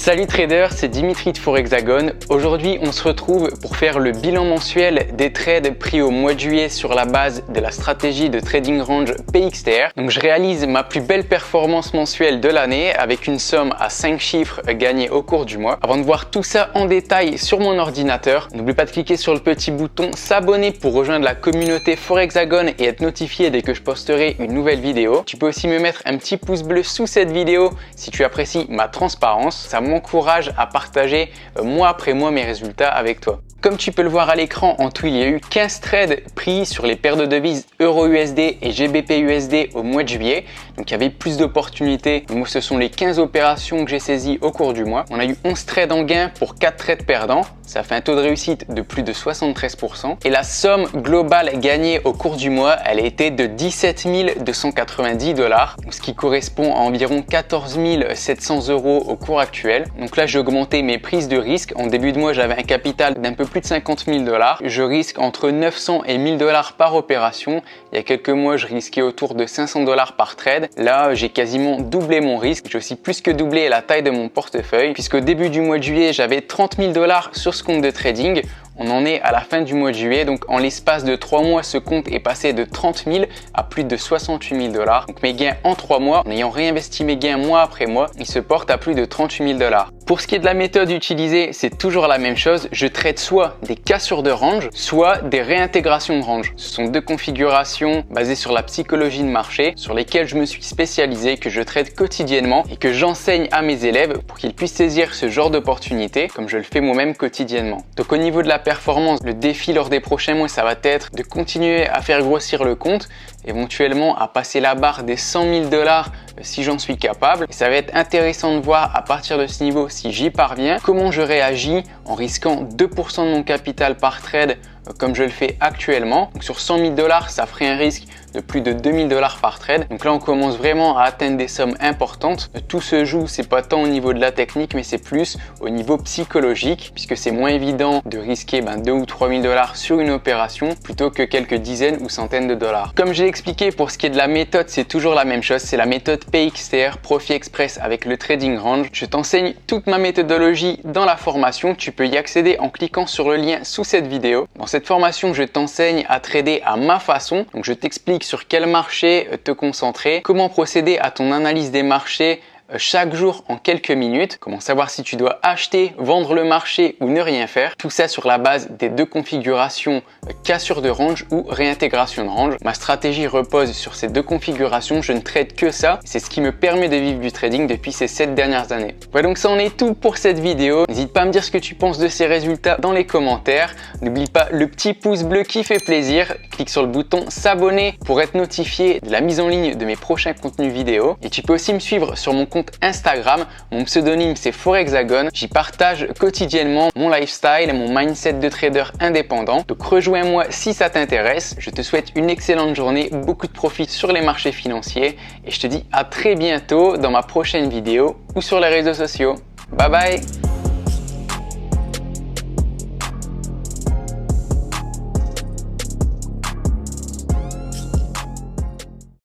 Salut traders, c'est Dimitri de Forexagon. Aujourd'hui, on se retrouve pour faire le bilan mensuel des trades pris au mois de juillet sur la base de la stratégie de trading range PXTR. Donc, je réalise ma plus belle performance mensuelle de l'année avec une somme à 5 chiffres gagnée au cours du mois. Avant de voir tout ça en détail sur mon ordinateur, n'oublie pas de cliquer sur le petit bouton s'abonner pour rejoindre la communauté Forexagon et être notifié dès que je posterai une nouvelle vidéo. Tu peux aussi me mettre un petit pouce bleu sous cette vidéo si tu apprécies ma transparence. Ça m'encourage à partager mois après mois mes résultats avec toi. Comme tu peux le voir à l'écran, en tout il y a eu 15 trades pris sur les paires de devises Euro-USD et GBP-USD au mois de juillet. Donc il y avait plus d'opportunités. Moi, ce sont les 15 opérations que j'ai saisies au cours du mois. On a eu 11 trades en gain pour 4 trades perdants. Ça fait un taux de réussite de plus de 73%. Et la somme globale gagnée au cours du mois, elle a été de 17 290 $, ce qui correspond à environ 14 700 € au cours actuel. Donc là, j'ai augmenté mes prises de risque. En début de mois, j'avais un capital d'un peu plus de 50 000 $. Je risque entre 900 et 1000 $ par opération. Il y a quelques mois, je risquais autour de 500 $ par trade. Là, j'ai quasiment doublé mon risque. J'ai aussi plus que doublé la taille de mon portefeuille, puisqu'au début du mois de juillet, j'avais 30 000 $ sur ce compte de trading. On en est à la fin du mois de juillet, donc en l'espace de 3 mois, ce compte est passé de 30 000 à plus de 68 000 $. Donc mes gains en 3 mois, en ayant réinvesti mes gains mois après mois, ils se portent à plus de 38 000 $. Pour ce qui est de la méthode utilisée, c'est toujours la même chose. Je trade soit des cassures de range, soit des réintégrations de range. Ce sont deux configurations basées sur la psychologie de marché, sur lesquelles je me suis spécialisé, que je trade quotidiennement et que j'enseigne à mes élèves pour qu'ils puissent saisir ce genre d'opportunités, comme je le fais moi-même quotidiennement. Donc au niveau de la performance, le défi lors des prochains mois, ça va être de continuer à faire grossir le compte, éventuellement à passer la barre des 100 000 $ si j'en suis capable. Et ça va être intéressant de voir à partir de ce niveau, si j'y parviens, comment je réagis en risquant 2% de mon capital par trade comme je le fais actuellement. Donc sur 100 000 $, ça ferait un risque de plus de 2000 $ par trade. Donc là, on commence vraiment à atteindre des sommes importantes. Tout se joue, c'est pas tant au niveau de la technique, mais c'est plus au niveau psychologique, puisque c'est moins évident de risquer 2 ou 3 000 $ sur une opération plutôt que quelques dizaines ou centaines de dollars. Comme j'ai expliqué, pour ce qui est de la méthode, c'est toujours la même chose. C'est la méthode PXTR, Profit Express avec le Trading Range. Je t'enseigne toute ma méthodologie dans la formation. Tu peux y accéder en cliquant sur le lien sous cette vidéo. Dans cette formation, je t'enseigne à trader à ma façon. Donc je t'explique sur quel marché te concentrer, comment procéder à ton analyse des marchés chaque jour en quelques minutes, comment savoir si tu dois acheter, vendre le marché ou ne rien faire. Tout ça sur la base des deux configurations cassure de range ou réintégration de range. Ma stratégie repose sur ces deux configurations, je ne trade que ça. C'est ce qui me permet de vivre du trading depuis ces 7 dernières années. Voilà, donc ça en est tout pour cette vidéo. N'hésite pas à me dire ce que tu penses de ces résultats dans les commentaires. N'oublie pas le petit pouce bleu qui fait plaisir. Clique sur le bouton s'abonner pour être notifié de la mise en ligne de mes prochains contenus vidéo. Et tu peux aussi me suivre sur mon compte Instagram. Mon pseudonyme c'est Forexagon. J'y partage quotidiennement mon lifestyle, mon mindset de trader indépendant. Donc rejoins-moi si ça t'intéresse. Je te souhaite une excellente journée, beaucoup de profit sur les marchés financiers et je te dis à très bientôt dans ma prochaine vidéo ou sur les réseaux sociaux. Bye bye!